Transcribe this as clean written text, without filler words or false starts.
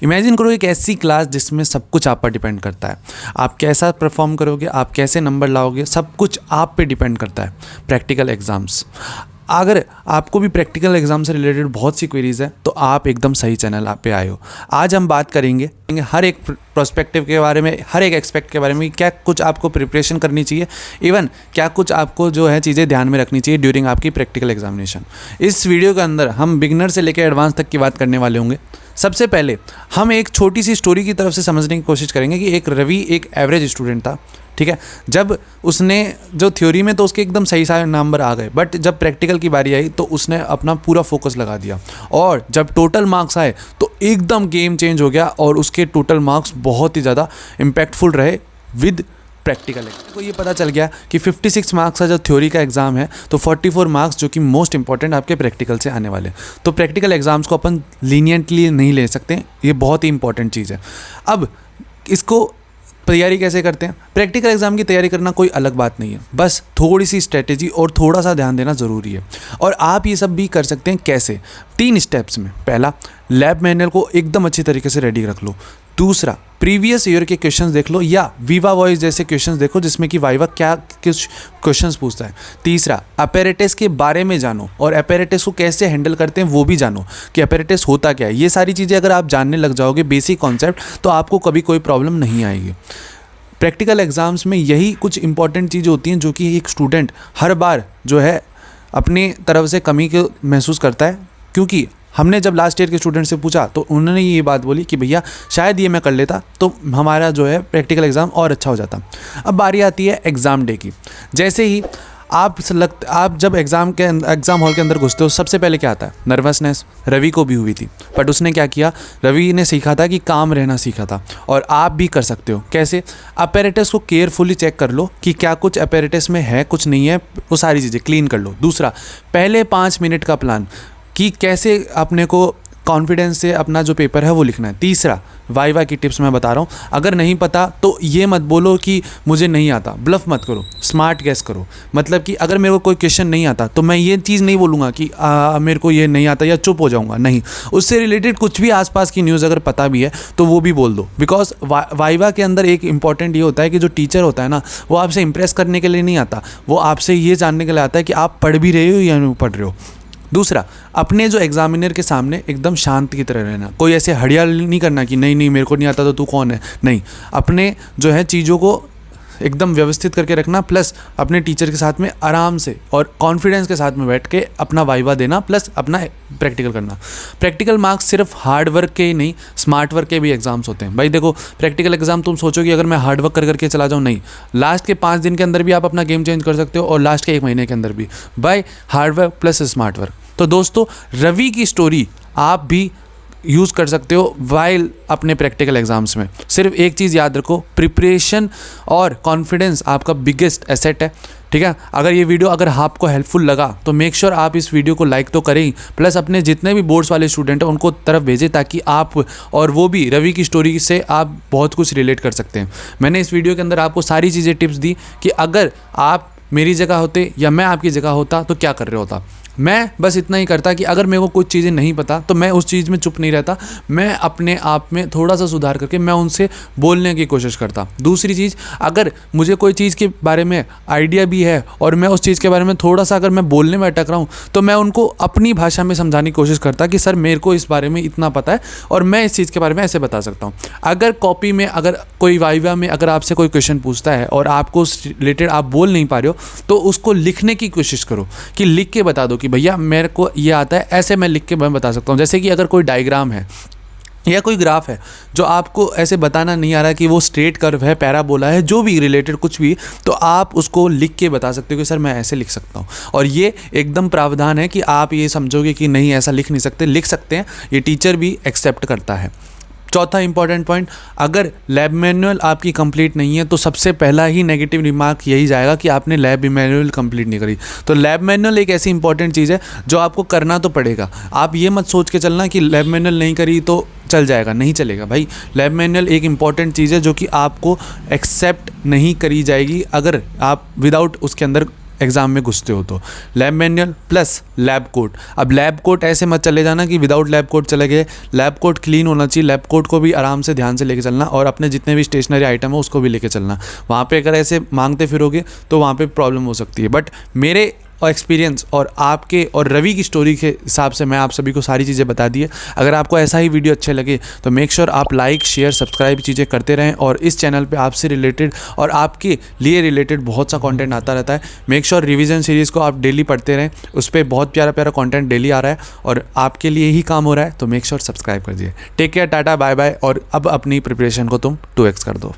Imagine करो एक ऐसी क्लास जिसमें सब कुछ आप पर डिपेंड करता है। आप कैसा परफॉर्म करोगे, आप कैसे नंबर लाओगे, सब कुछ आप पे डिपेंड करता है। प्रैक्टिकल एग्ज़ाम्स, अगर आपको भी प्रैक्टिकल एग्ज़ाम से रिलेटेड बहुत सी क्वेरीज है तो आप एकदम सही चैनल आप पे आए हो। आज हम बात करेंगे हर एक प्रोस्पेक्टिव के बारे में, हर एक एक्सपेक्ट के बारे में, क्या कुछ आपको प्रिपरेशन करनी चाहिए, इवन क्या कुछ आपको जो है चीज़ें ध्यान में रखनी चाहिए ड्यूरिंग आपकी प्रैक्टिकल एग्जामिनेशन। इस वीडियो के अंदर हम बिगिनर से लेकर एडवांस तक की बात करने वाले होंगे। सबसे पहले हम एक छोटी सी स्टोरी की तरफ से समझने की कोशिश करेंगे कि एक रवि एक एवरेज स्टूडेंट था, ठीक है। जब उसने जो थ्योरी में तो उसके एकदम सही सारे नंबर आ गए, बट जब प्रैक्टिकल की बारी आई तो उसने अपना पूरा फोकस लगा दिया और जब टोटल मार्क्स आए तो एकदम गेम चेंज हो गया और उसके टोटल मार्क्स बहुत ही ज़्यादा इम्पैक्टफुल रहे विद प्रैक्टिकल। को ये पता चल गया कि 56 मार्क्स का जो थ्योरी का एग्ज़ाम है तो 44 मार्क्स जो कि मोस्ट इंपॉर्टेंट आपके प्रैक्टिकल से आने वाले। तो प्रैक्टिकल एग्ज़ाम्स को अपन लीनियंटली नहीं ले सकते, ये बहुत ही इंपॉर्टेंट चीज़ है। अब इसको तैयारी कैसे करते हैं? प्रैक्टिकल एग्जाम की तैयारी करना कोई अलग बात नहीं है, बस थोड़ी सी स्ट्रेटेजी और थोड़ा सा ध्यान देना ज़रूरी है। और आप ये सब भी कर सकते हैं कैसे? 3 स्टेप्स में। पहला, लैब मैनुअल को एकदम अच्छी तरीके से रेडी रख लो। दूसरा, प्रीवियस ईयर के क्वेश्चंस देख लो या विवा वॉइस जैसे क्वेश्चंस देखो जिसमें कि वाइवा क्या कुछ क्वेश्चंस पूछता है। तीसरा, अपैरेटस के बारे में जानो और अपैरेटस को कैसे हैंडल करते हैं वो भी जानो कि अपैरेटस होता क्या है। ये सारी चीज़ें अगर आप जानने लग जाओगे बेसिक कॉन्सेप्ट, तो आपको कभी कोई प्रॉब्लम नहीं आएगी। प्रैक्टिकल एग्ज़ाम्स में यही कुछ इंपॉर्टेंट चीज़ें होती हैं जो कि एक स्टूडेंट हर बार जो है अपनी तरफ से कमी को महसूस करता है, क्योंकि हमने जब लास्ट ईयर के स्टूडेंट से पूछा तो उन्होंने ये बात बोली कि भैया शायद ये मैं कर लेता तो हमारा जो है प्रैक्टिकल एग्ज़ाम और अच्छा हो जाता। अब बारी आती है एग्ज़ाम डे की। जैसे ही आप जब एग्ज़ाम हॉल के अंदर घुसते हो सबसे पहले क्या आता है? नर्वसनेस। रवि को भी हुई थी, बट उसने क्या किया? रवि ने सीखा था कि काम रहना सीखा था। और आप भी कर सकते हो। कैसे? अपैरेटस को केयरफुली चेक कर लो कि क्या कुछ अपैरेटस में है, कुछ नहीं है, वो सारी चीज़ें क्लीन कर लो। दूसरा, पहले 5 मिनट का प्लान कि कैसे अपने को कॉन्फिडेंस से अपना जो पेपर है वो लिखना है। तीसरा, वाइवा की टिप्स मैं बता रहा हूँ। अगर नहीं पता तो ये मत बोलो कि मुझे नहीं आता, ब्लफ मत करो, स्मार्ट गैस करो। मतलब कि अगर मेरे को कोई क्वेश्चन नहीं आता तो मैं ये चीज़ नहीं बोलूँगा कि मेरे को ये नहीं आता या चुप हो जाऊँगा, नहीं। उससे रिलेटेड कुछ भी आसपास की न्यूज़ अगर पता भी है तो वो भी बोल दो। बिकॉज वाइवा के अंदर एक इंपॉर्टेंट ये होता है कि जो टीचर होता है ना, वो आपसे इंप्रेस करने के लिए नहीं आता, वो आपसे ये जानने के लिए आता है कि आप पढ़ भी रहे हो या नहीं पढ़ रहे हो। दूसरा, अपने जो एग्जामिनर के सामने एकदम शांत की तरह रहना। कोई ऐसे हड़ियाल नहीं करना कि नहीं नहीं मेरे को नहीं आता तो तू कौन है, नहीं। अपने जो है चीज़ों को एकदम व्यवस्थित करके रखना, प्लस अपने टीचर के साथ में आराम से और कॉन्फिडेंस के साथ में बैठ के अपना वाइवा देना, प्लस अपना प्रैक्टिकल करना। प्रैक्टिकल मार्क्स सिर्फ हार्ड वर्क के ही नहीं, स्मार्ट वर्क के भी एग्जाम्स होते हैं। भाई देखो, प्रैक्टिकल एग्जाम तुम सोचो कि अगर मैं हार्ड वर्क करके चला जाऊँ, नहीं। लास्ट के 5 दिन के अंदर भी आप अपना गेम चेंज कर सकते हो और लास्ट के 1 महीने के अंदर भी, by hard work plus smart work. तो दोस्तों, रवि की स्टोरी आप भी यूज़ कर सकते हो वाइल अपने प्रैक्टिकल एग्जाम्स में। सिर्फ एक चीज़ याद रखो, प्रिपरेशन और कॉन्फिडेंस आपका बिगेस्ट एसेट है, ठीक है। अगर ये वीडियो अगर आपको हेल्पफुल लगा तो मेक श्योर आप इस वीडियो को लाइक तो करें ही, प्लस अपने जितने भी बोर्ड्स वाले स्टूडेंट हैं उनको तरफ भेजें ताकि आप और वो भी रवि की स्टोरी से आप बहुत कुछ रिलेट कर सकते हैं। मैंने इस वीडियो के अंदर आपको सारी चीज़ें टिप्स दी कि अगर आप मेरी जगह होते या मैं आपकी जगह होता तो क्या कर रहे होता। मैं बस इतना ही करता कि अगर मेरे को कुछ चीज़ें नहीं पता तो मैं उस चीज़ में चुप नहीं रहता, मैं अपने आप में थोड़ा सा सुधार करके मैं उनसे बोलने की कोशिश करता। दूसरी चीज़, अगर मुझे कोई चीज़ के बारे में आइडिया भी है और मैं उस चीज़ के बारे में थोड़ा सा अगर मैं बोलने में अटक रहा हूँ तो मैं उनको अपनी भाषा में समझाने की कोशिश करता कि सर मेरे को इस बारे में इतना पता है और मैं इस चीज़ के बारे में ऐसे बता सकता हूँ। अगर कॉपी में अगर कोई वाइवा में अगर आपसे कोई क्वेश्चन पूछता है और आपको उससे रिलेटेड आप बोल नहीं पा रहे हो तो उसको लिखने की कोशिश करो कि लिख के बता दो कि भैया मेरे को ये आता है, ऐसे मैं लिख के मैं बता सकता हूँ। जैसे कि अगर कोई डायग्राम है या कोई ग्राफ है जो आपको ऐसे बताना नहीं आ रहा कि वो स्ट्रेट कर्व है, पैराबोला है, जो भी रिलेटेड कुछ भी, तो आप उसको लिख के बता सकते हो कि सर मैं ऐसे लिख सकता हूँ। और ये एकदम प्रावधान है कि आप ये समझोगे कि नहीं ऐसा लिख नहीं सकते, लिख सकते हैं, ये टीचर भी एक्सेप्ट करता है। चौथा इंपॉर्टेंट पॉइंट, अगर लैब मैनुअल आपकी कंप्लीट नहीं है तो सबसे पहला ही नेगेटिव रिमार्क यही जाएगा कि आपने लैब मैनुअल कंप्लीट नहीं करी। तो लैब मैनुअल एक ऐसी इंपॉर्टेंट चीज़ है जो आपको करना तो पड़ेगा। आप ये मत सोच के चलना कि लैब मैनुअल नहीं करी तो चल जाएगा, नहीं चलेगा भाई। लैब मैनुअल एक इंपॉर्टेंट चीज़ है जो कि आपको एक्सेप्ट नहीं करी जाएगी अगर आप विदाउट उसके अंदर एग्ज़ाम में घुसते हो तो lab manual plus lab coat. अब लैब कोट ऐसे मत चले जाना कि विदाउट लैब कोट चले गए, लैब कोट क्लीन होना चाहिए, लैब कोट को भी आराम से ध्यान से लेके चलना और अपने जितने भी स्टेशनरी आइटम है उसको भी लेके चलना। वहाँ पे अगर ऐसे मांगते फिरोगे तो वहाँ पे प्रॉब्लम हो सकती है। बट मेरे और एक्सपीरियंस और आपके और रवि की स्टोरी के हिसाब से मैं आप सभी को सारी चीज़ें बता दी है। अगर आपको ऐसा ही वीडियो अच्छे लगे तो मेक श्योर आप लाइक शेयर सब्सक्राइब चीज़ें करते रहें और इस चैनल पे आपसे रिलेटेड और आपके लिए रिलेटेड बहुत सा कंटेंट आता रहता है। मेक श्योर रिवीजन सीरीज़ को आप डेली पढ़ते रहें, उस पर बहुत प्यारा प्यारा कंटेंट डेली आ रहा है और आपके लिए ही काम हो रहा है, तो मेक श्योर सब्सक्राइब कर दिए। Take care, tata bye bye और अब अपनी प्रिपरेशन को तुम 2x कर दो।